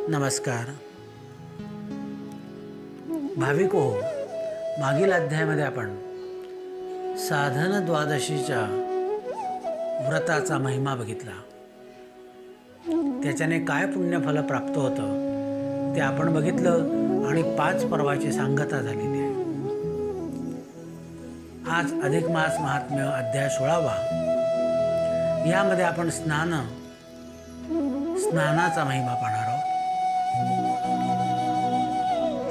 नमस्कार. भाविक हो, मागील अध्यायामध्ये आपण साधन द्वादशीच्या व्रताचा महिमा बघितला. त्याच्याने काय पुण्यफल प्राप्त होतं ते आपण बघितलं आणि 5 पर्वाची सांगता झालेली आहे. आज अधिक मास महात्म्य अध्याय 16वा. यामध्ये आपण स्नानाचा महिमा पाहणार आहोत.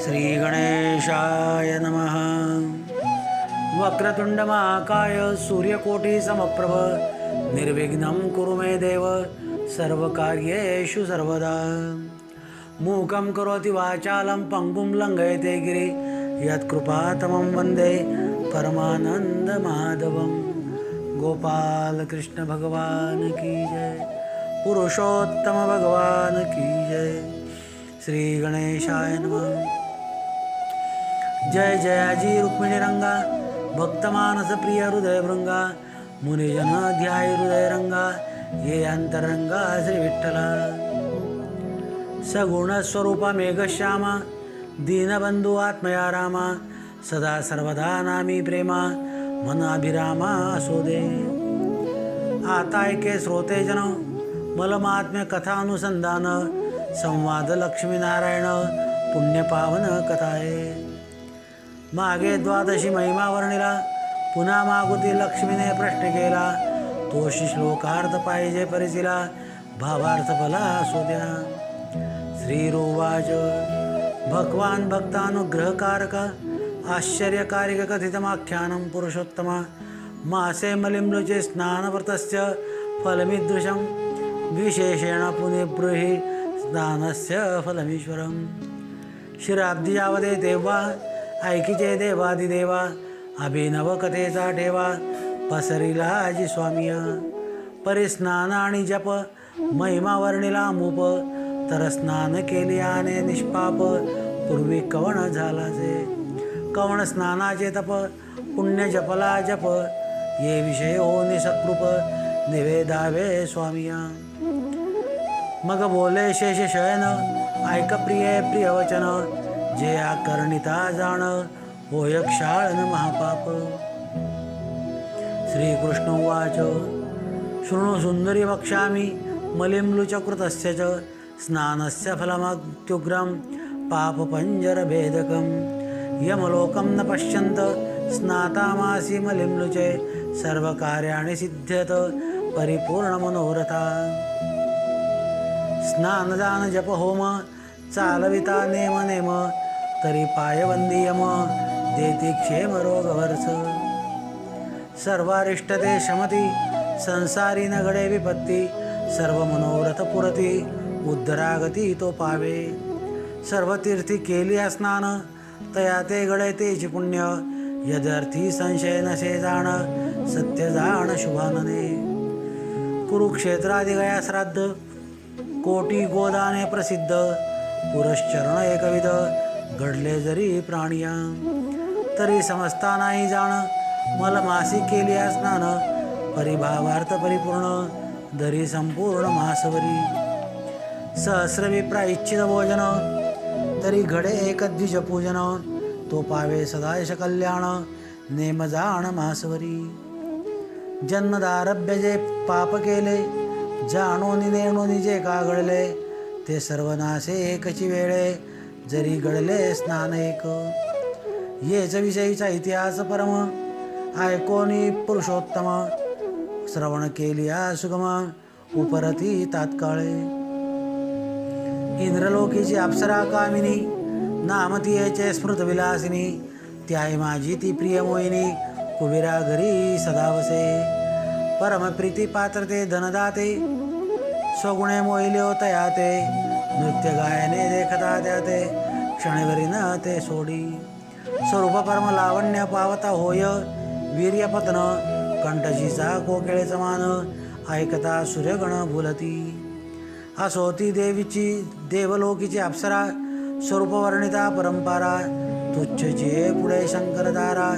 श्री गणेशाय नमः. वक्रतुंड महाकाय सूर्यकोटी समप्रभ निर्विघ्नं कुरु मे देव सर्वकार्येषु सर्वदा. मूकं करोति वाचालं पंगुं लंघयते गिरि यत्कृपातमं वन्दे परमानंद माधवं. गोपाल कृष्ण भगवान की जय. पुरुषोत्तम भगवान की जय. श्री गणेशाय नमः. जय जयाजी रुक्मिणी रंगा भक्तमानस प्रिय हृदय भृंगा मुनिजन ध्याय हृदय रंगा ये अंतरंगा श्री विठ्ठला. सगुण स्वरूपा मेघश्यामा दीनबंधू आत्मया रामा सदा सर्वदा नामी प्रेमा मनाभिरामा असो दे. आता ऐके श्रोते जन मलमात्म्य कथानुसंधान संवाद लक्ष्मीनारायण पुण्यपावन कथाये. मागे द्वादशी महिमा वर्णिला पुन्हा मागुती लक्ष्मीने प्रश्न केला. तोशी श्लोकार्थ पाहिजे परिसिला भावार्थ फला असो द्या. श्रीरुवाच भगवान भक्तानुग्रहकारक आश्चर्यकारिक कथितमाख्यानं पुरुषोत्तमा मासे मलिम्लुचे स्नानव्रतस्य फलमीदृशं विशेषेण पुनर्ब्रूहि स्नानस्य फलमीश्वरं. शिराब्दियावदे देवा ऐकिचे देवादिदेवा अभिनव कथेचा ठेवा पसरिला जी स्वामिया. परिस्नान आणि जप महिमा वर्णिला मूप तर स्नान केलियाने निष्पाप पूर्वी कवण झालाचे. कवण स्नानाचे तप पुण्य जपला जप ये विषय हो निसकृप निवेदावे स्वामिया. मग बोले शेष शयन ऐक प्रिय प्रियवचन जे आकर्णिता जाण होय क्षाळन महापाप. श्रीकृष्ण उवाच शृणु सुंदरी वक्ष्यामि मलिम्लुचकृतस्य च स्नानस्य फलमत्युग्रं पापपञ्जरभेदकं. यमलोकं न पश्यन्त स्नातामासि मलिम्लुचे सर्वकार्याणि सिद्ध्यत परिपूर्णमनोरथा. स्नानदान जप होम चालविता नेम नेम तरी पायबंदी यम देती क्षेम रोगवर्ष. सर्वारिष्टते शमती संसारी न घडे विपत्ती सर्व मनोरथ पुरती उद्धरागती तो पावे. सर्व तीर्थी केली स्नान तया ते घडे तेची पुण्य यदर्थी संशय नसे जाण सत्य जाण शुभानने. कुरुक्षेत्रादि गया श्राद्ध कोटी गोदाने प्रसिद्ध पुरश्चरण एकविध घडले जरी प्राणिया. तरी समजता नाही जाण मलमासी केली स्नान परिभावार्थ परिपूर्ण धरी संपूर्ण मासवरी. सहस्र विप्रा इच्छित भोजन तरी घडे एक द्विज पूजन तो पावे सदायश कल्याण नेम जाण मासवरी. जन्मदारभ्य जे पाप केले जाणोनी नेणोनी जे का घडले ते सर्वनाशे एकची वेळे जरी घडले स्नान एक. येच विषयीचा इतिहास परम ऐकोनी पुरुषोत्तम श्रवण केलिया सुगम उपरती तात्काळे. इंद्रलोकीची अप्सरा कामिनी नामतीयेचे स्मृतविलासिनी त्याई माझी ती प्रिय मोहिनी कुबेरा घरी सदावसे. परमप्रीती पात्रते धनदाते स्वगुणे मोहिले होतया ते नृत्य गायने देखता द्याते क्षणभरी न ते सोडी. स्वरूप परम लावण्य पावता होय वीर्यपतन कंठशीचा कोकिळे समान ऐकता सूर्यगण भुलती. असोती देवीची देवलोकीची अप्सरा स्वरूप वर्णिता परंपरा तुच्छचे पुढे शंकरदारा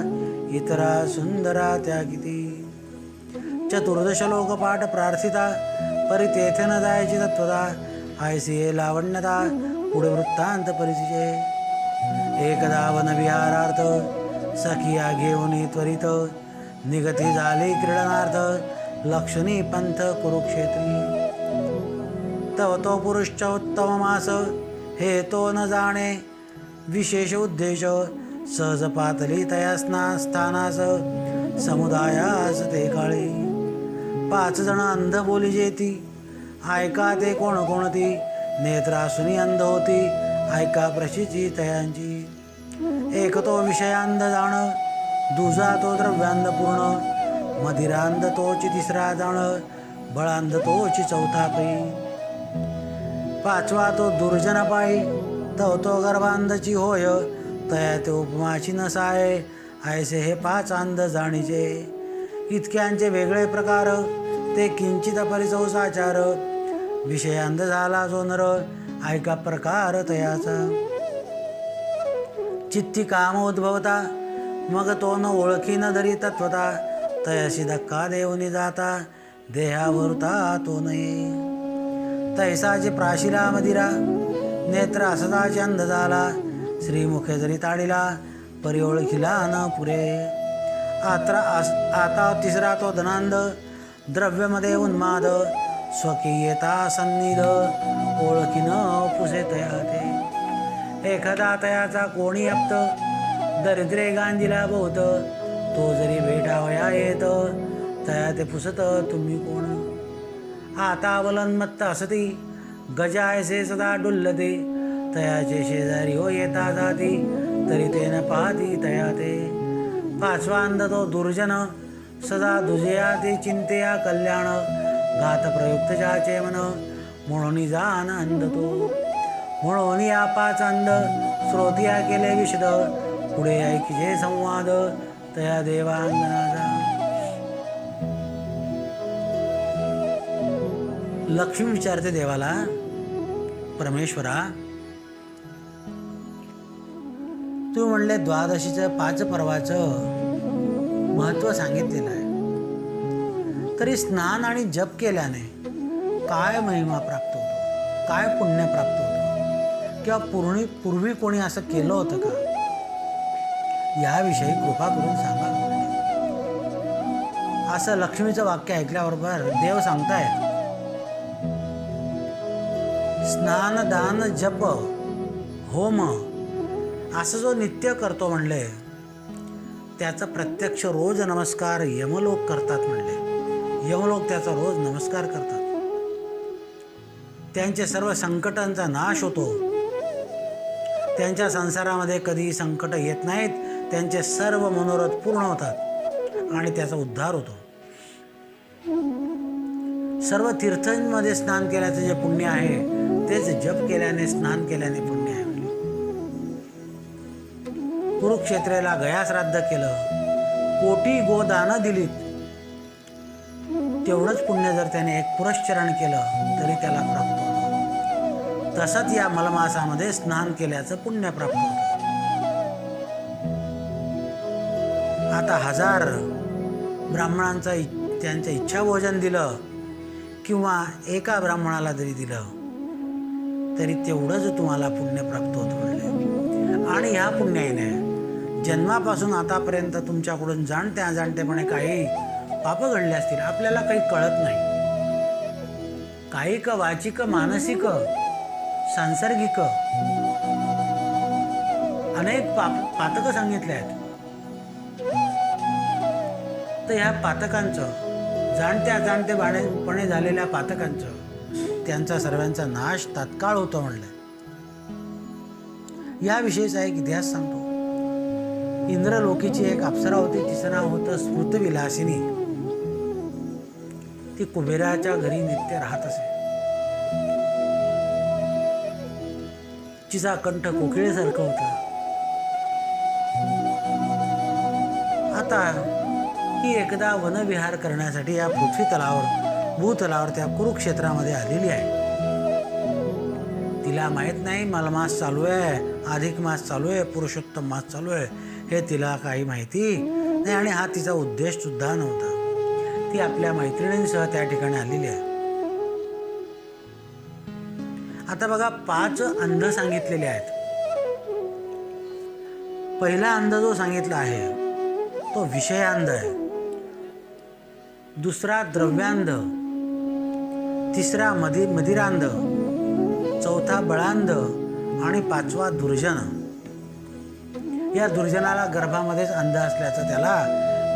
इतरा सुंदरा त्या किती. चतुर्दश लोकपाठ प्रार्थिता परितेथे न जायची तत्वता ऐसी लावण्यता पुढे वृत्तांत परिचय. एकदा वनविहारार्थ सखिया घेऊन त्वरित निगती झाली क्रीडनार्थ लक्ष्मी पंथ कुरुक्षेत्री. तव तो पुरुष उत्तम मास हे तो न जाणे विशेष उद्देश सहज पातली तया स्थानास समुदायास ते काळे. 5 जण अंध बोली जेती ऐका ते कोणती नेत्रासुनी अंध होती ऐका प्रशिची तयांची. एक तो विषयांध जाण दुजा तो द्रव्यांध पूर्ण मदिरांध तोची 3रा जाण बळांध तोची 4था पै. 5वा तो दुर्जन पायी तो गर्भांधची होय तया ते उपमाची नसाय ऐसे हे 5 अंध जाणीचे. इतक्यांचे वेगळे प्रकार ते किंचित परिचौ साचार विषयांध झाला जो नर ऐका प्रकार तयाचा. चित्ती काम उद्भवता मग तो न ओळखी न धरी तत्वता तयाशी धक्का देऊनी जाता देहावरता तो नये. तैसाची प्राशिला मदिरा नेत्र असदाची अंध झाला श्रीमुखे जरी ताडिला परी ओळखिला न पुरे. आता 3रा तो धनांध द्रव्यमध्ये उन्माद स्वकीयता सन्निध ओळखीन पुसे तया ते. एखादा तयाचा कोणी अप्त दरिद्रे गांजीला बहुत तो जरी भेटावया येत तया ते पुसत तुम्ही कोण. आता अवलन्मत्त असती गजायसे सदा डुल्लते तयाचे शेजारी हो येता जाती तरी ते न पाहती तया ते. 5वा अंध तो दुर्जन सदा दुजया ते चिंतेया कल्याण घात प्रयुक्त जाचे मन म्हणून जान अंध तो. म्हणून या 5 अंध श्रोतिया केले विशद पुढे ऐकिजे संवाद तया देवांगनाचा. लक्ष्मी विचारते देवाला, परमेश्वरा तू म्हणले 12शीचं 5 पर्वाचं महत्त्व सांगितलेलं आहे, तरी स्नान आणि जप केल्याने काय महिमा प्राप्त होतो, काय पुण्य प्राप्त होतं, किंवा पूर्वी कोणी असं केलं होतं का, याविषयी कृपा करून सांगा. असं लक्ष्मीचं वाक्य ऐकल्याबरोबर देव सांगतायत, स्नान दान जप होम असं जो नित्य करतो म्हणले त्याचा प्रत्यक्ष रोज नमस्कार यमलोक करतात म्हणले. यमलोक त्याचा रोज नमस्कार करतात. त्यांचे सर्व संकटांचा नाश होतो. त्यांच्या संसारामध्ये कधी संकट येत नाहीत. त्यांचे सर्व मनोरथ पूर्ण होतात आणि त्याचा उद्धार होतो. सर्व तीर्थांमध्ये स्नान केल्याचं जे पुण्य आहे तेच जप केल्याने स्नान केल्याने पुण्य आहे. कुरुक्षेत्रेला गया श्राद्ध केलं, कोटी गोदानं दिलीत, तेवढंच पुण्य जर त्याने एक पुरश्चरण केलं तरी त्याला प्राप्त होतं. तसंच या मलमासामध्ये स्नान केल्याचं पुण्य प्राप्त होतं. आता 1000 ब्राह्मणांचा त्यांचं इच्छा भोजन दिलं किंवा एका ब्राह्मणाला जरी दिलं तरी तेवढंच तुम्हाला पुण्य प्राप्त होतं म्हणले. आणि ह्या पुण्याने जन्मापासून आतापर्यंत तुमच्याकडून जाणतेपणे काही पाप घडले असतील, आपल्याला काही कळत नाही. कायिक वाचिक मानसिक सांसर्गिक अनेक पातकं सांगितले आहेत. तर ह्या पातकांचं जाणतेपणे झालेल्या पातकांचं त्यांचा सर्वांचा नाश तात्काळ होतो म्हणलं. याविषयीचा एक इतिहास सांगतो. इंद्रलोकीची एक अप्सरा होती, तिचं नाव होतं स्मृतविलासिनी. ती कुबेराच्या घरी नित्य राहत असे. तिचा कंठ कोकिळेसारखं होतं. आता ही एकदा वनविहार करण्यासाठी या पृथ्वी तलावर भूतलावर त्या कुरुक्षेत्रामध्ये आलेली आहे. तिला माहीत नाही मलमास चालू आहे, अधिक मास चालू आहे, पुरुषोत्तम मास चालू आहे, हे तिला काही माहिती नाही आणि हा तिचा उद्देश सुद्धा नव्हता. ती आपल्या मैत्रिणींसह त्या ठिकाणी आलेली आहे. आता बघा 5 अंध सांगितलेले आहेत. पहिला अंध जो सांगितला आहे तो विषयांध आहे, दुसरा द्रव्यांध, तिसरा मदिरांध, चौथा बळांध आणि 5वा दुर्जन. या दुर्जनाला गर्भामध्येच अंध असल्याचं त्याला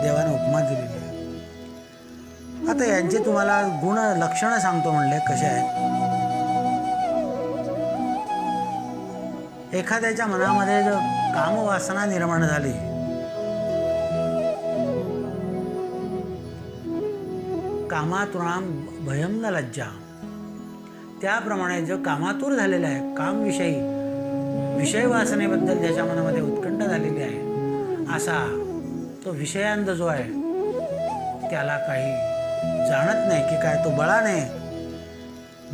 देवाने उपमा दिलेली आहे. आता यांचे तुम्हाला गुण लक्षणं सांगतो म्हणले कसे आहेत. एखाद्याच्या मनामध्ये जर कामवासना निर्माण झाली, कामातुराम भयम न लज्जा, त्याप्रमाणे जो कामातूर झालेला आहे, कामविषयी विषय वासनेबद्दल ज्याच्या मनामध्ये उत्कंठ झालेली आहे, असा तो विषयांध जो आहे त्याला काही जाणत नाही की काय तो बळाने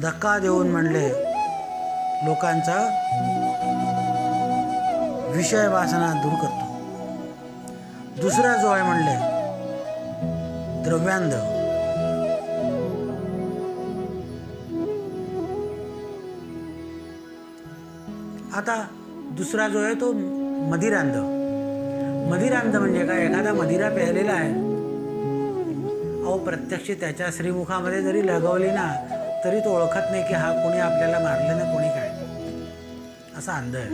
धक्का देऊन म्हणले लोकांचा विषय वासना दूर करतो. दुसरा जो आहे म्हणले द्रव्यांध, आता दुसरा जो आहे तो मदिरांध. मदिरांध म्हणजे काय, एखादा मदिरा प्यायलेला आहे, अहो प्रत्यक्ष त्याच्या श्रीमुखामध्ये जरी लगवली ना तरी तो ओळखत नाही की हा कोणी आपल्याला मारलं ना कोणी काय, असा अंध आहे.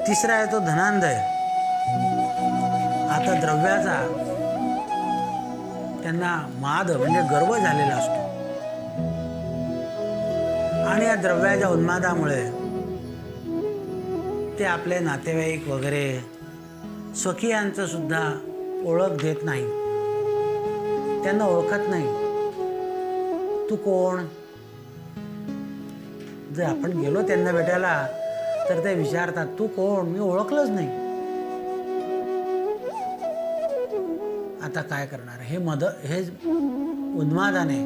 तिसरा आहे तो धनांध आहे. आता द्रव्याचा त्यांना माद म्हणजे गर्व झालेला असतो आणि या द्रव्याच्या उन्मादामुळे ते आपले नातेवाईक वगैरे स्वकीयांचं सुद्धा ओळख देत नाही, त्यांना ओळखत नाही. तू कोण? जर आपण गेलो त्यांना भेटायला तर ते विचारतात तू कोण, मी ओळखलंच नाही. आता काय करणार, हे उन्मादाने,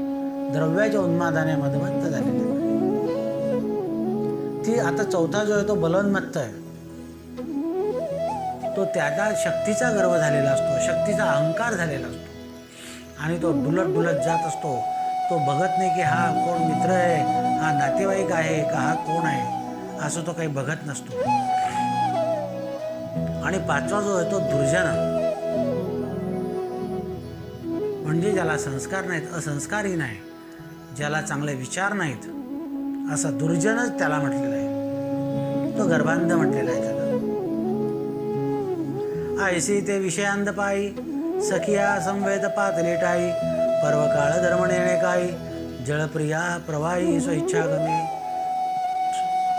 द्रव्याच्या उन्मादाने मदमत्त झालेले. ती आता चौथा जो आहे तो बलोन्मत्त आहे. तो त्याचा शक्तीचा गर्व झालेला असतो, शक्तीचा अहंकार झालेला असतो आणि तो डुलत जात असतो. तो बघत नाही की हा कोण मित्र आहे, हा नातेवाईक आहे का, हा कोण आहे, असं तो काही बघत नसतो. आणि 5वा जो आहे तो दुर्जन, म्हणजे ज्याला संस्कार नाहीत, असंस्कारही नाही, ज्याला चांगले विचार नाहीत, असा दुर्जनच त्याला म्हटलेला आहे. तो गर्भांध म्हटलेला आहे त्याला. ऐसी ते विषयांध पायी सखिया संवेद पातले टाई, पर्वकाळ धर्म नेणे काही, जळप्रिया प्रवाही स्वइच्छागमे,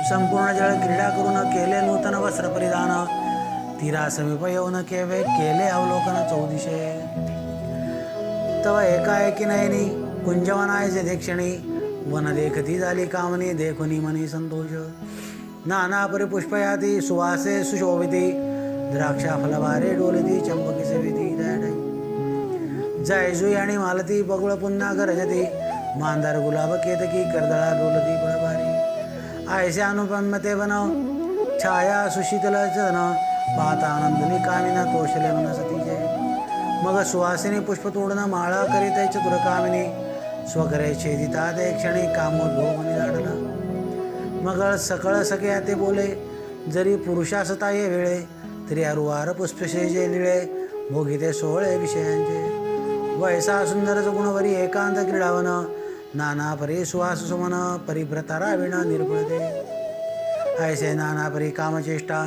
संपूर्ण जळ क्रीडा करून केले नूतन वस्त्र परिधान, तीरा समीप येऊन केवे केले अवलोकन चौदिशे, तव एकाएकी नयनी कुंजवनायचे देक्षणी, वन देखती झाली कामनी देखुनी मनी संतोष, नाना परिपुष्पयाती सुवासे सुशोभिती, द्राक्षा फलवारे डोलती चंपकी सेविती दयाडाई, जायजुई आणि मालती बगुळ पुन्हा गरजती, मांदार गुलाब केतकी कर्दळा डोलती पुढभारी, ऐसे अनुपमते वन छाया सुशीतल जन, पाहता आनंदली कामिना तोषले मन सतीचे, मग सुवासिनी पुष्प तोडणं माळा करीत चतुरकामिनी, स्वकरे छेदिता ते क्षणी कामोद्भव मनी दाडला, मग सकळ सके ते बोले जरी पुरुषासता ये वेळे, तरी अरुवार पुष्पशेजे लिळे भोगिते सोहळे विषयांचे, वैसा सुंदर गुणवरी एकांत क्रीडावन, नाना परी सुवास सुमन परिभ्रता राविण निर्भळते, ऐसे नाना परी कामचेष्टा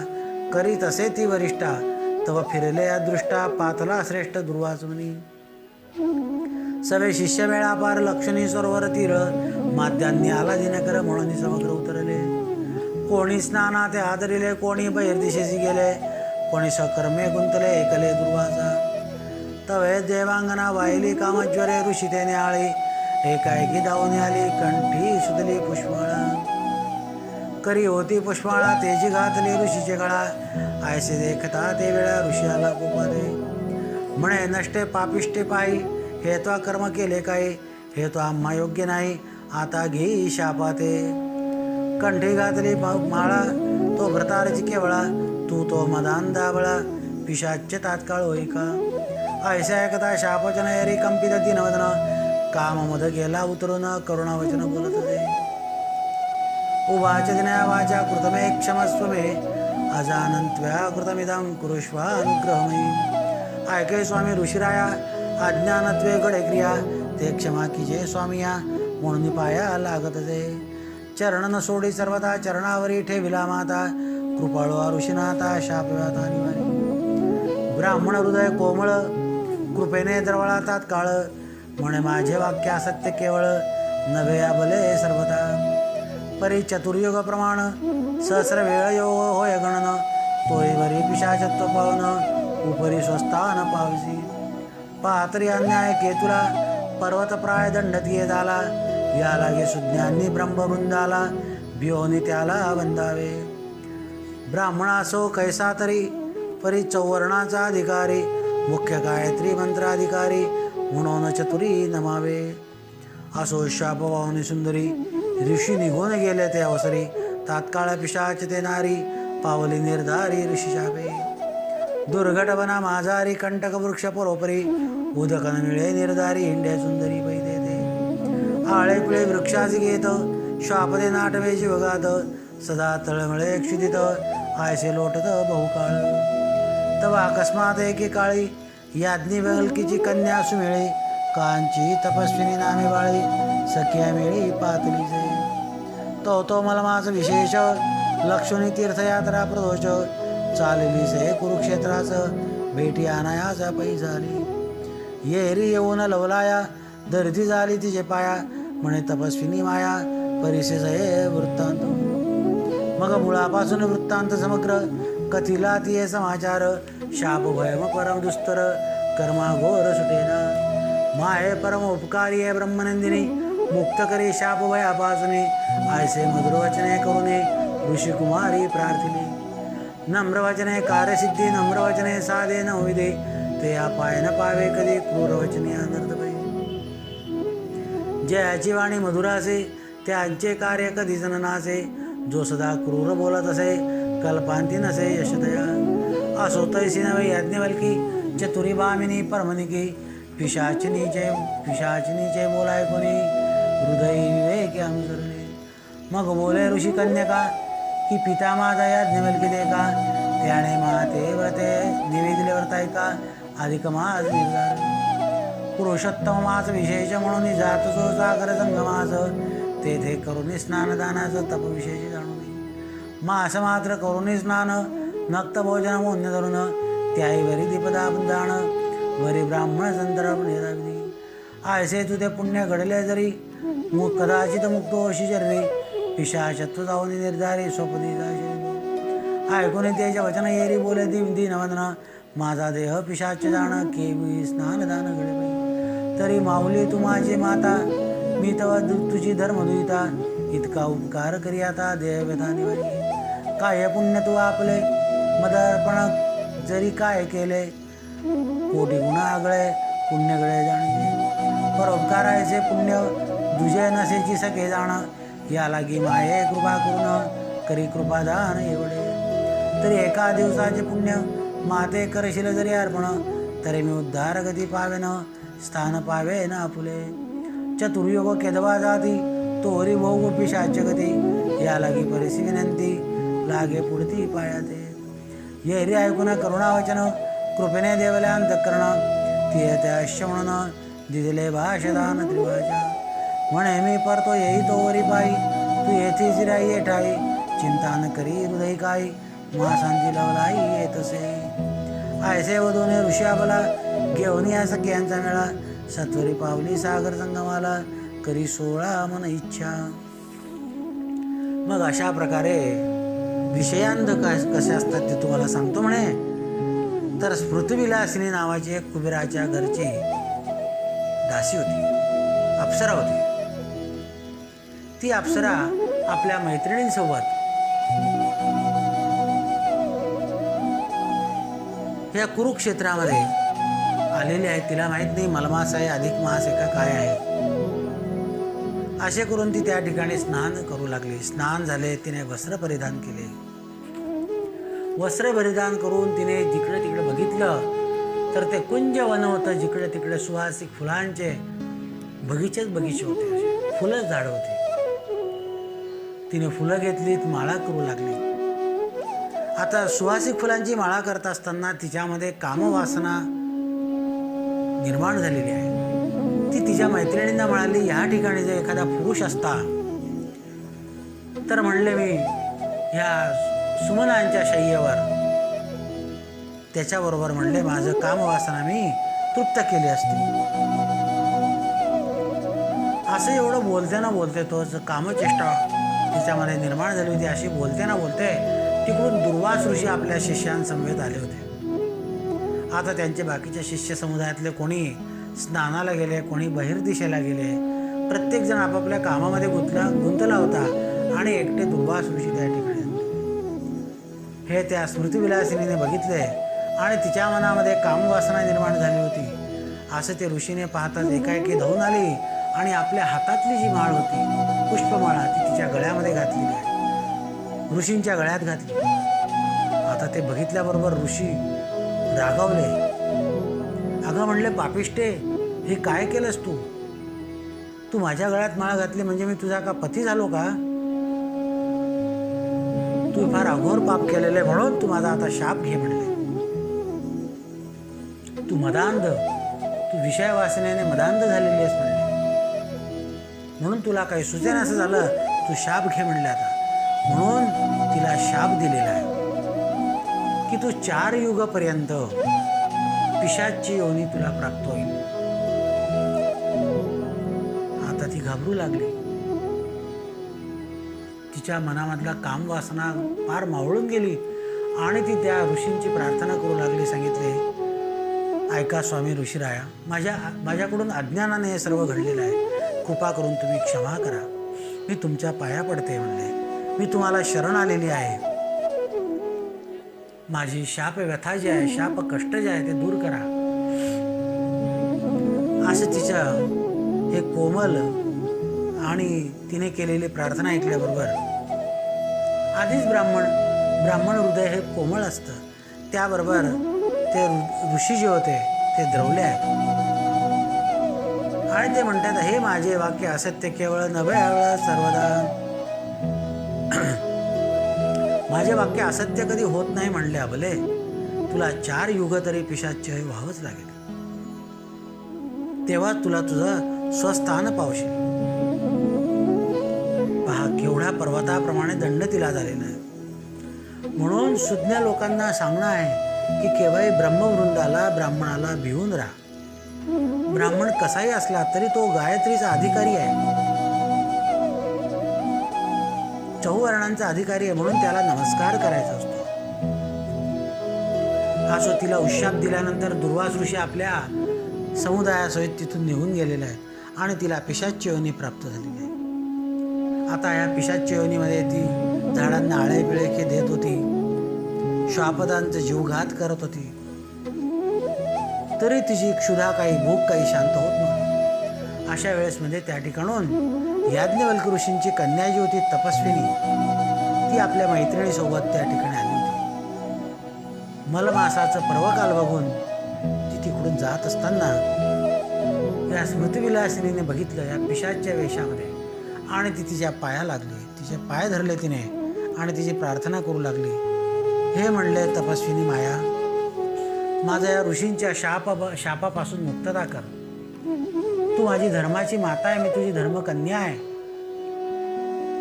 करी तसे ती वरिष्ठा, तव फिरले अदृष्टा पातला श्रेष्ठ दुर्वाचमनी, सवे शिष्य वेळा पार लक्षणी सरोवर तीर, माध्यांनी आला दिनकर म्हणून समग्र उतरले, कोणी स्नाना ते आदरिले, कोणी बहिर्दिशेसी गेले, कोणी सकर्मे गुंतले एकले दुर्वासा, तवे देवांगना वाहिली कामज्वरे ऋषी तेने आळी, एकाएकी धावून आली कंठी सुदली पुष्पमाळा, करी होती पुष्पमाळा तेजी घातली ऋषीचे गळा, ऐसे देखता ते वेळा ऋषी आला कोपादे, म्हणे नष्टे पापिष्टे पायी, हे तो कर्म केले काही, हे तो आम्हा योग्य नाही, आता घे शापाते, कंठी घातली माळा तो भ्रतारची केवळा, तू तो मदान दाबळा पिशाच्य तात्काळ होई का, ऐसा एकता शापचन एरी कंपित दिनवदन, काम मध गेला उतरून करुणावचन बोलत होते, उवाच दिनया वाचा कृतमे क्षमस्व मे अजानन्त्व्या कृतमिदं कुरुष्वानुग्रहमयी. ऐके स्वामी ऋषिराया अज्ञानत्वे घडे क्रिया ते क्षमा कीजे स्वामिया म्हणून पाया लागत जे. चरण न सोडी सर्वता चरणावरी ठेविला माता कृपाळू ऋषीनाथा शापव्याता निवारी. ब्राह्मण हृदय कोमळ कृपेने दरवळा तात्काळ म्हणे माझे वाक्य असत्य केवळ नवे आबले सर्वता. परी चतुर्युग प्रमाण सहस्र वेळ योग होय गणन तोय वरी पिशाचत्व पावन उपरी स्वस्थान पावसी. पाहतरी अन्याय केतुला पर्वत प्राय दंडतीये झाला या लागे सुज्ञांनी ब्रह्मवृंदाला बियोनी त्याला वंदावे. ब्राह्मणासो कैसा तरी परी चौवर्णाचा अधिकारी मुख्य गायत्री मंत्राधिकारी म्हणून चतुरी नमावे. असो शाप वाहुनी सुंदरी ऋषी निघून गेले ते अवसरी तात्काळ पिशाच ते नारी पावली निर्धारी ऋषी शापे. दुर्घट बना माझारी कंटक वृक्ष परोपरी उदकन मिळे निर्धारी हिंडे सुंदरी पैदे ते. आळे पिळे वृक्षाची घेत शाप दे नाटवे जीवगात सदा तळमळे क्षुदित आयसे लोटत बहुकाळ. तवा अकस्मात एके काळी याज्ञवल्कीची कन्या सुमिळे कांची तपस्विनी नामे बाळी सख्या मिळी पातली जे. तो मलमाच विशेष लक्ष्मणी तीर्थयात्रा प्रदोष चालली से कुरुक्षेत्रास भेटी आणायाचा पै झाली. येरी येऊन लवलाया दर्दी झाली तिचे पाया म्हणे तपस्विनी माया परिसे जये वृत्तांत. मग मुळापासून वृत्तांत समग्र कथिला तिये समाचार शाप भयम परम दुस्तर कर्मा घोर सुटेना. माये परम उपकारी आहे ब्रह्मनंदिनी मुक्त करी शाप भयापासून आयसे मधुर वचने करुणे ऋषिकुमारी प्रार्थिली. नम्र वचने कार्यसिद्धी नम्र वचने साधे न होईदे ते पाय न पावे कधी क्रूर वचने अनर्थ भय. जयाची वाणी मधुरासे त्यांचे कार्य कधीच न नासे जो सदा क्रूर बोलत असे कल्पांती नसे यशदया. असो तैसी नवे याज्ञवल्की चतुरी भामिनी परमनिकी पिशाचिनीचे बोलाय कोणी हृदय विवेक अनुसरणे. मग बोले ऋषी कन्यका की पिता माझा याज्ञवल्की दे का त्याने माते व्रते निवेदिले व्रतायका अधिक मास निर्धार. पुरुषोत्तम मास विशेष म्हणून जात जो सागर संगमास तेथे करुणी स्नानदानाचं तप विशेष जाणून. मास मात्र करुणी स्नान नक्त भोजन मोन्य धरून त्याही वरी दीपदान वरी ब्राह्मण संदर्भ निराविधी. आयसे तुझे पुण्य घडले जरी कदाचित मुक्त होशी शरीरी पिशाचत्व जाऊन निर्धारी स्वपदी ऐकून त्याचे वचन येरी बोले दीनवदन माझा देह पिशाच जाण केवी स्नानदान घडे. तरी माऊली तू माझी माता मी तव तुझी धर्मदुहिता इतका उपकार करी आता देवव्यथा निवारी. काय पुण्य तू आपले मदर्पण जरी काय केले कोटी गुण आगळे पुण्य गळे जाणे. परोपकारायचे पुण्य दुजे नसेची सखे जाण या लागी माये कृपा करून करी कृपादान एवढे. तरी एका दिवसाचे पुण्य माते करशील जरी अर्पण तरी मी उद्धार गती पावेन स्थान पावे न आपुले. चतुर्युग केदवा जाती तोरी भोग पिशाच गती या लागी परिसी विनंती लागे पुढती पायाते. येरी ऐकून करुणावचन कृपेने देवले अंतकरण तिये ते अश्य म्हणून दिदिले भाषदान त्रिभाषा. म्हणे मी परतो येई तोवरी पायी तू येथेच राई ये ठाई चिंता न करी हृदय काही मासांची लवलाई येतसे. आयसे वधूने ऋषाबला घेऊन या सख्यांचा मेळा सत्वरी पावली सागर संगमाला करी 16 मन इच्छा. मग अशा प्रकारे विषयांत कसे असतात ते तुम्हाला सांगतो म्हणे. तर स्मृतिविलासिनी नावाची एक कुबेराच्या घरची दासी होती, अप्सरा होती. ती अप्सरा आपल्या मैत्रिणींसोबत या कुरुक्षेत्रामध्ये आलेली आहे. तिला माहीत नाही मलमास आहे अधिक मास आहे का काय आहे. असे करून ती त्या ठिकाणी स्नान करू लागली. स्नान झाले, तिने वस्त्र परिधान केले. वस्त्र परिधान करून तिने जिकडे तिकडे बघितलं तर ते कुंज वन होतं. जिकडे तिकडे सुवासिक फुलांचे बगीचे होते, फुलं झाड होते. तिने फुलं घेतलीत, माळा करू लागली. आता सुवासिक फुलांची माळा करत असताना तिच्यामध्ये कामवासना निर्माण झालेली आहे. ती तिच्या मैत्रिणींना म्हणाली, ह्या ठिकाणी जर एखादा पुरुष असता तर म्हणले मी ह्या सुमनांच्या शय्येवर त्याच्याबरोबर म्हणले माझं कामवासना मी तृप्त केली असती. असं एवढं बोलते बोलते तोच कामचेष्टा तिच्यामध्ये निर्माण झाली होती. अशी बोलते तिकडून दुर्वास ऋषी आपल्या शिष्यांसमवेत आले होते. आता त्यांचे बाकीच्या शिष्य समुदायातले कोणी स्नानाला गेले, कोणी बहिर्दिशेला गेले. प्रत्येकजण आपापल्या कामामध्ये गुंतला होता आणि एकटे दुर्वास ऋषी त्या ठिकाणी होते. हे त्या स्मृतिविलासिनीने बघितले आणि तिच्या मनामध्ये कामवासना निर्माण झाली होती. असं ते ऋषीने पाहताच एकाएकी धावून आली आणि आपल्या हातातली जी माळ होती, पुष्पमाळा, ती तिच्या गळ्यामध्ये घातलेली आहे, ऋषींच्या गळ्यात घातली. आता ते बघितल्याबरोबर ऋषी रागावले. अगं म्हणले, पापिष्टे, हे काय केलंस तू? तू माझ्या गळ्यात माळ घातली म्हणजे मी तुझा का पती झालो का? तू फार अघोर पाप केलेले म्हणून तू माझा आता शाप घे म्हणले. तू मदांध, तू विषय वासनेने मदांध झालेली आहेस म्हणले, म्हणून तुला काही सुचेना असं झालं, तू शाप घे म्हणले. आता म्हणून तिला शाप दिलेला आहे की तू 4 युगापर्यंत पिशाच्ची योनी तुला प्राप्त होईल. आता ती घाबरू लागली. तिच्या मनामधला कामवासना फार मावळून गेली आणि ती त्या ऋषींची प्रार्थना करू लागली. सांगितले, ऐका स्वामी ऋषीराया, माझ्याकडून अज्ञानाने हे सर्व घडलेलं आहे. कृपा करून तुम्ही क्षमा करा. मी तुमच्या पाया पडते म्हणले. मी तुम्हाला शरण आलेली आहे. माझी शाप व्यथा जी आहे, शाप कष्ट जे आहे ते दूर करा. असं तिचं हे कोमल आणि तिने केलेली प्रार्थना ऐकल्याबरोबर आधीच ब्राह्मण हृदय हे कोमळ असतं. त्याबरोबर ते ऋषी जे होते ते द्रवले आहेत आणि ते म्हणतात, हे माझे वाक्य असत्य केवळ नभे हवळ सर्वदा. माझे वाक्य असत्य कधी होत नाही म्हणले अबले. तुला 4 युग तरी पिशाच्य व्हावंच लागेल, तेव्हा तुला तुझं स्वस्थान पावशील. पहा, केवढ्या पर्वताप्रमाणे दंड तिला झालेला आहे. म्हणून सुज्ञ लोकांना सांगणं आहे की केवळ ब्रह्मवृंदाला, ब्राह्मणाला भिवून राहा. ब्राह्मण कसाही असला तरी तो गायत्रीचा अधिकारी आहे, चहुवर्णांचा अधिकारी आहे, म्हणून त्याला नमस्कार करायचा असतो. असो, तिला उशाप दिल्यानंतर दुर्वास ऋषी आपल्या समुदायासहित तिथून निघून गेलेला आहे आणि तिला पिशाच्य योनी प्राप्त झालेली आहे. आता या पिशाच्य योनीमध्ये ती झाडांना आळे पिळे देत होती, श्वापदांचा जीवघात करत होती, तरी तिची क्षुधा काही, भूक काही शांत होत नव्हती. अशा वेळेस म्हणजे त्या ठिकाणून याज्ञवल्क्य ऋषींची कन्या जी होती तपस्विनी, ती आपल्या मैत्रिणीसोबत त्या ठिकाणी आली होती. मलमासाचं पर्वकाल बघून ती तिकडून जात असताना या स्मृतिविलासिनीने बघितलं या पिशाच्या वेशामध्ये आणि ती तिच्या पाया लागली. तिचे पाय धरले तिने आणि तिची प्रार्थना करू लागली. हे म्हणले, तपस्विनी माया, माझ्या या ऋषींच्या शापापासून मुक्तता कर. तू माझी धर्माची माता आहे, मी तुझी धर्मकन्या आहे.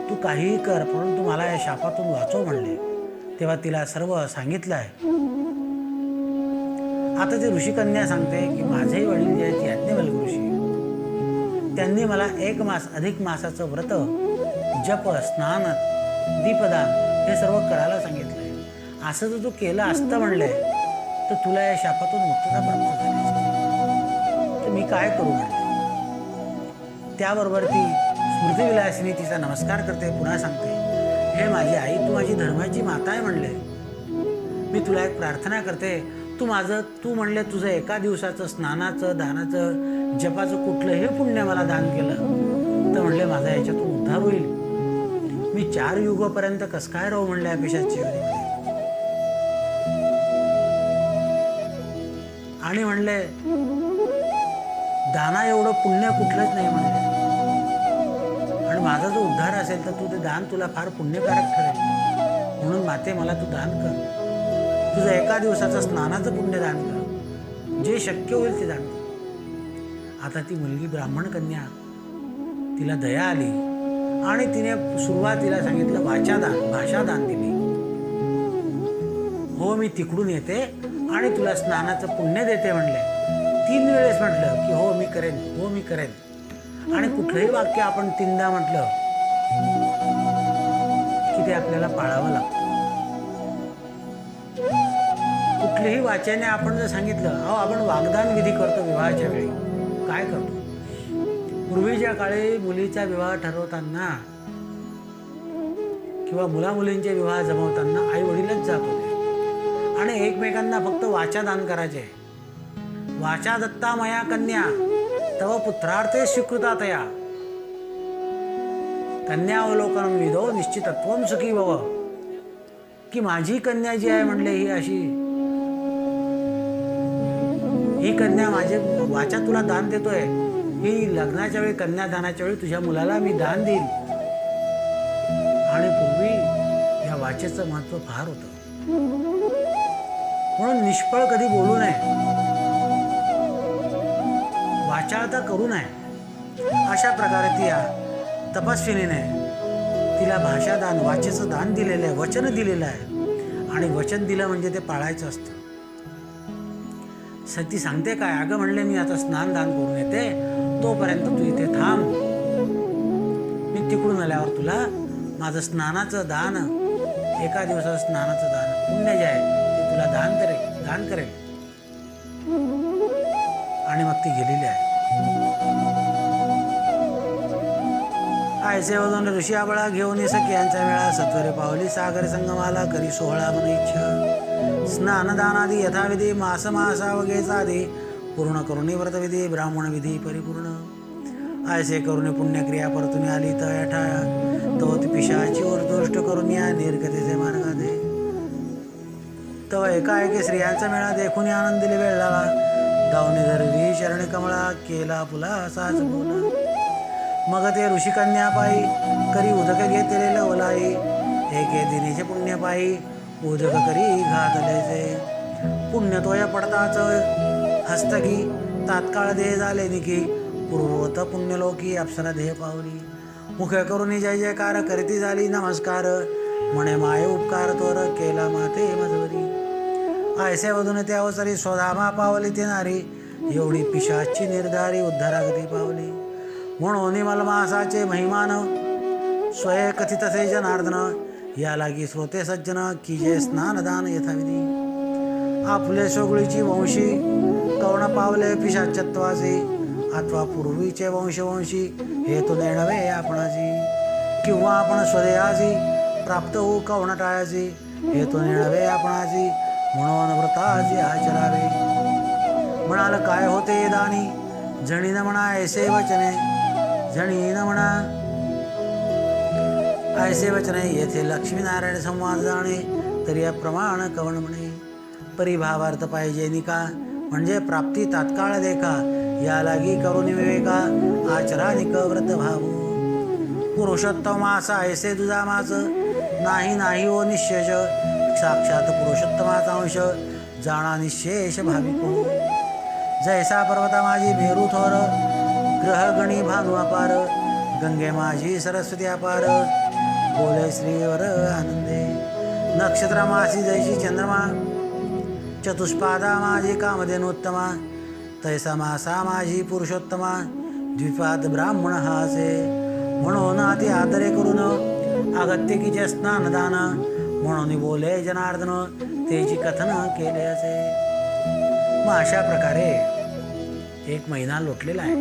तू काहीही कर, परंतु मला या शापातून वाचव म्हणले. तेव्हा तिला सर्व सांगितलं आहे. आता ती ऋषिकन्या सांगते की माझेही वडील जे आहेत याज्ञवल्क्य ऋषी, त्यांनी मला 1 मास अधिक मासाचं व्रत, जप, स्नान, दीपदान हे सर्व करायला सांगितलंय. असं जर तू केलं असतं म्हणले तर तुला या शापातून मुक्तता प्राप्त झाली असती. तर मी काय करू म्हणले. त्याबरोबर ती स्मृतिविलासिनी तिचा नमस्कार करते, पुन्हा सांगते, हे माझी आई, तू माझी धर्माची माता आहे म्हणले. मी तुला एक प्रार्थना करते, तू म्हणले तुझं 1 दिवसाचं स्नानाचं, दानाचं, जपाचं कुठलंही पुण्य मला दान केलं तर म्हणले माझा याच्यातून उद्धार होईल. मी 4 युगापर्यंत कसं काय राहू म्हणले या पिशाच्च्या योनीमध्ये. आणि म्हणले दाना एवढं पुण्य कुठलंच नाही म्हणले, आणि माझं माझा जो उद्धार असेल तर तू ते दान तुला फार पुण्यकारक ठरेल. म्हणून माते मला तू दान कर. तुझं एका दिवसाचं स्नानाचं पुण्य दान कर. जे शक्य होईल ते दान कर. आता ती मुलगी ब्राह्मण कन्या, तिला दया आली आणि तिने सुरुवातीला सांगितलं वाचादान, भाषादान दिली. हो मी तिकडून येते आणि तुला स्नानाचं पुण्य देते म्हणले. 3 वेळेस म्हटलं की हो मी करेन, हो मी करेन. आणि कुठलंही वाक्य आपण 3दा म्हटलं की ते आपल्याला पाळावं लागतं. कुठलीही वाच्याने आपण जर सांगितलं, अहो आपण वाग्दान विधी करतो विवाहाच्या वेळी, काय करतो? पूर्वीच्या काळी मुलीचा विवाह ठरवताना किंवा मुलामुलींचे विवाह जमवताना आई वडीलच जात होते आणि एकमेकांना फक्त वाचा दान करायचे. वाचा दत्ता मया कन्या तव पुत्रार्थे स्वीकृतातया कन्यावलोकन विदो निश्चितत्वम सुखी भव. की माझी कन्या जी आहे म्हणले ही अशी, ही कन्या माझे वाचा तुला दान देतोय, ही लग्नाच्या वेळी कन्यादानाच्या वेळी तुझ्या मुलाला मी दान देईन. आणि पूर्वी या वाचेचं महत्व फार होतं. म्हणून निष्फळ कधी बोलू नये, वाचाळता करू नये. अशा प्रकारे ती या तपस्विनीने तिला भाषादान, वाचेचं दान दिलेलं आहे, वचन दिलेलं आहे. आणि वचन दिलं म्हणजे ते पाळायचं असतं. ती सांगते काय, अगं म्हणले मी आता स्नान दान करून येते, तोपर्यंत तू इथे थांब. मी तिकडून आल्यावर तुला माझं स्नानाचं दान, एका दिवसाचं स्नानाचं दान पुण्य जे आहे ते तुला दान करेल. आणि मग ती गेलेली आहे. आयसे वजून ऋषी आबळा घेऊन सख्यांचा मेळा सत्वरे पावली सागर संगमाला करी सोहळा मन इच्छा. स्नानदानादी यथाविधी मास मासावगेचा आधी पूर्ण करुणी व्रतविधी ब्राह्मण विधी परिपूर्ण. आयसे करुणी पुण्यक्रिया परतून आली तयाठा तो ती पिशाची दुष्ट करून या निर्गतीचे मार्गा दे. तव एकाएकी स्त्रियांचा मेळा देखून आनंदिले वेळ झाला. दावणी धरली शरणी कमळा केला पुला असाच बोला. मग ते ऋषिकन्या पायी करी उदक घेतलेलं ओलाई. एके दिनीचे पुण्य पायी उदक करी घातलेचे. पुण्य तोय पडताच हस्तकी तात्काळ देह झाले निकी. पूर्वत पुण्यलोकी अप्सरा देह पावली. मुखे करून जय जयकार करीती झाली नमस्कार. म्हणे माय उपकार तोर केला माते मजवरी. आयसे वधून त्या अवसरी स्वधामा पावली ती नारी. एवढी पिशाची निर्धारी उद्धारागती पावली. म्हणून मलमासाचे महिमान स्वय कथित से जनार्दन. या लागी श्रोते सज्जन की जे स्नानदान यथाविधी. आपले सोगळीची वंशी कवण पावले पिशाचत्वासी. अथवा पूर्वीचे वंशवंशी हेतू नेणवे आपणाची. किंवा आपण स्वदेहाची प्राप्त होऊ कवण टाळायची हेतू नेणवे आपणाची. म्हणून व्रताची आचरावे. म्हणाल काय होते दानी जणी न म्हणा ऐसे वचने. जणी न म्हणा ऐसे वचने. येथे लक्ष्मीनारायण संवाद जाणे तरी अप्रमाण कवण म्हणे. परिभावार्थ पाहिजे निका म्हणजे प्राप्ती तात्काळ देखा. या लागी करुणी विवेका आचरानिक व्रत भावू. पुरुषोत्तम मासा ऐसे तुझा मास नाही नाही ओ निशेष. साक्षात पुरुषोत्तमाचा अंश जाणा निशेष भाविक हो. जैसा पर्वता माझी मेरू थोर ग्रहगणी भानु अपार. गंगे माझी सरस्वती अपार बोले श्रीवर आनंदे. नक्षत्र मासी जैशी चंद्रमा चतुष्पादा माझी कामधेनोत्तमा. तैसा मासा माझी पुरुषोत्तमा द्विपाद ब्राह्मण हासे. म्हणून अति आदरे करून अगत्यकीचे स्नानदान. म्हणून बोले जनार्दन तेची कथन केले असे. मग अशा प्रकारे 1 महिना लोटलेला आहे.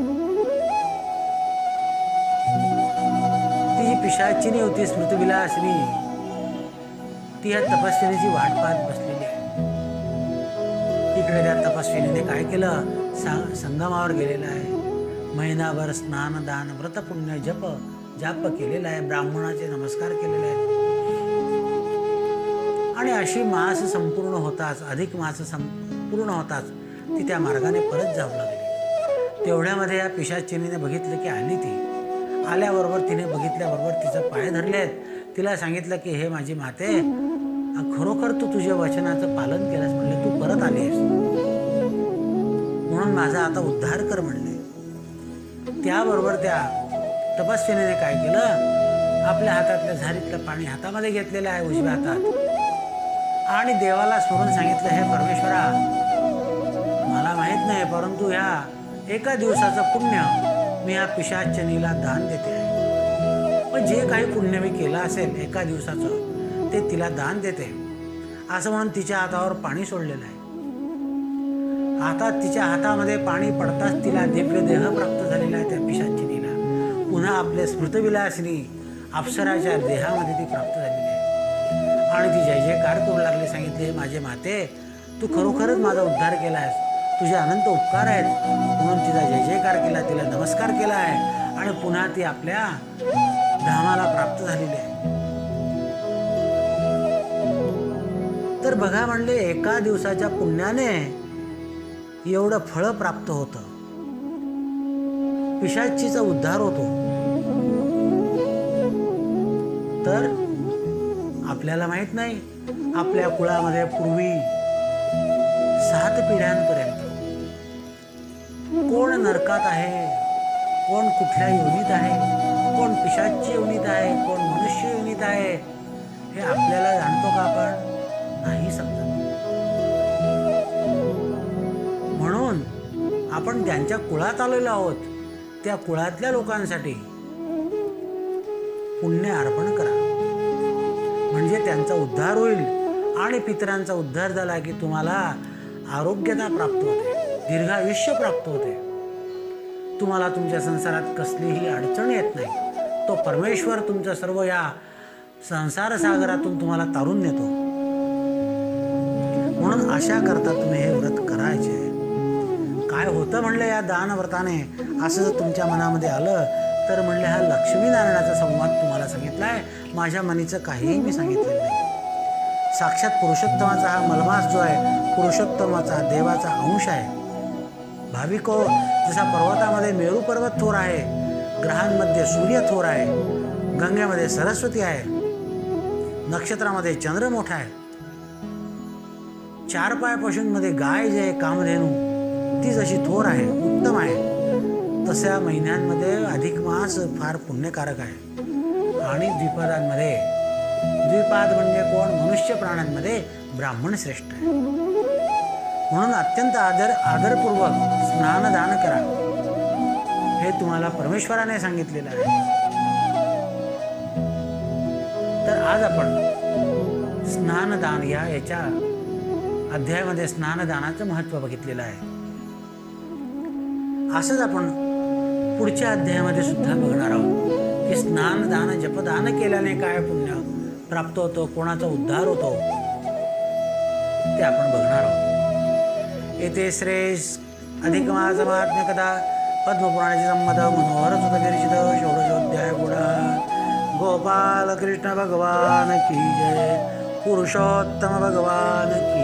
ती पिशाचिनी होती स्मृतिविलासिनी. ती या तपस्विनीची वाट पाहत बसलेली आहे. इकडे त्या तपस्विनीने काय केलं, संगमावर गेलेला आहे. महिनाभर स्नान दान व्रत पुण्य जाप केलेला आहे. ब्राह्मणाचे नमस्कार केलेले आहेत. आणि अशी मास संपूर्ण होताच, अधिक मास संपूर्ण होताच ती त्या मार्गाने परत जाऊ लागली. तेवढ्यामध्ये या पिशाचिनीने बघितलं की आली ती आल्याबरोबर तिने बघितल्याबरोबर तिचं पाय धरलेत. तिला सांगितलं की हे माझी माते, खरोखर तू तुझ्या वचनाचं पालन केलंस. म्हणले तू परत आलीस म्हणून माझा आता उद्धार कर म्हणले. त्याबरोबर त्या तपस्विनीने काय केलं, आपल्या हातातल्या झारीतलं पाणी हातामध्ये घेतलेलं आहे उजव्या हातात, आणि देवाला स्मरून सांगितलं, हे परमेश्वरा, मला माहीत नाही, परंतु ह्या एका दिवसाचं पुण्य मी ह्या पिशाचिनीला दान देते आहे. पण जे काही पुण्य मी केलं असेल एका दिवसाचं ते तिला दान देते, असं म्हणून तिच्या हातावर पाणी सोडलेलं आहे. आता तिच्या हातामध्ये पाणी पडताच तिला दिव्य देह प्राप्त झालेला आहे. त्या पिशाचिनीला पुन्हा आपले स्मृतविलासिनी अप्सराच्या देहामध्ये ती प्राप्त झालेली आहे. आणि ती जय जयकार करू लागली. सांगितले, माझे माते, तू खरोखरच माझा उद्धार केला आहेस, तुझे अनंत उपकार आहेत. म्हणून तिचा जय जयकार केला, तिला नमस्कार केला आहे, आणि पुन्हा ती आपल्या धामाला प्राप्त झालेली आहे. तर बघा म्हणले, एका दिवसाच्या पुण्याने एवढं फळ प्राप्त होतं, पिशाचीचा उद्धार होतो. तर आपल्याला माहित नाही, आपल्या कुळामध्ये पूर्वी 7 पिढ्यांपर्यंत कोण नरकात आहे, कोण कुठल्या योनीत आहे, कोण पिशाची योनीत आहे, कोण मनुष्य योनीत आहे, हे आपल्याला जाणतो का आपण? नाही समजत. म्हणून आपण ज्यांच्या कुळात आलेलो आहोत त्या कुळातल्या लोकांसाठी पुण्य अर्पण करा, म्हणजे त्यांचा उद्धार होईल. आणि पितरांचा उद्धार झाला की तुम्हाला आरोग्यता प्राप्त होते, दीर्घायुष्य प्राप्त होते, तुम्हाला तुमच्या संसारात कसलीही अडचण येत नाही. तो परमेश्वर तुमचं सर्व या संसार सागरातून तुम्हाला तारून नेतो. म्हणून अशा करता तुम्ही हे व्रत करायचे. काय होतं म्हणलं या दानव्रताने, असं जर तुमच्या मनामध्ये आलं तर म्हणले, हा लक्ष्मीनारायणाचा संवाद तुम्हाला सांगितला आहे, माझ्या मनीचं काहीही मी सांगितलेलं नाही. साक्षात पुरुषोत्तमाचा हा मलमास जो आहे, पुरुषोत्तमाचा देवाचा अंश आहे. भाविको, जसा पर्वतामध्ये मेरू पर्वत थोर आहे, ग्रहांमध्ये सूर्य थोर आहे, गंगेमध्ये सरस्वती आहे, नक्षत्रामध्ये चंद्र मोठा आहे, 4 पाय पशूंमध्ये गाय जे आहे कामधेनू ती जशी थोर आहे, उत्तम आहे, तशा महिन्यांमध्ये अधिक मास फार पुण्यकारक आहे. आणि द्विपादांमध्ये, द्विपाद म्हणजे कोण? मनुष्य प्राण्यांमध्ये ब्राह्मण श्रेष्ठ आहे. म्हणून अत्यंत आदरपूर्वक स्नानदान करा, हे तुम्हाला परमेश्वराने सांगितलेलं आहे. तर आज आपण स्नानदान याच्या अध्यायामध्ये स्नानदानाचं महत्त्व बघितलेलं आहे. असंच आपण पुढच्या अध्यायामध्ये सुद्धा बघणार आहोत की स्नानदान जपदान केल्याने काय पुण्य प्राप्त होतो, कोणाचा उद्धार होतो, ते आपण बघणार आहोत. येथे श्रेष्ठ अधिक महात्म्य कथा पद्मपुराणाची संमत मनोहर सुतगिरीशित षोडशोध्याय पुढा. गोपाल कृष्ण भगवान की जय, पुरुषोत्तम भगवान की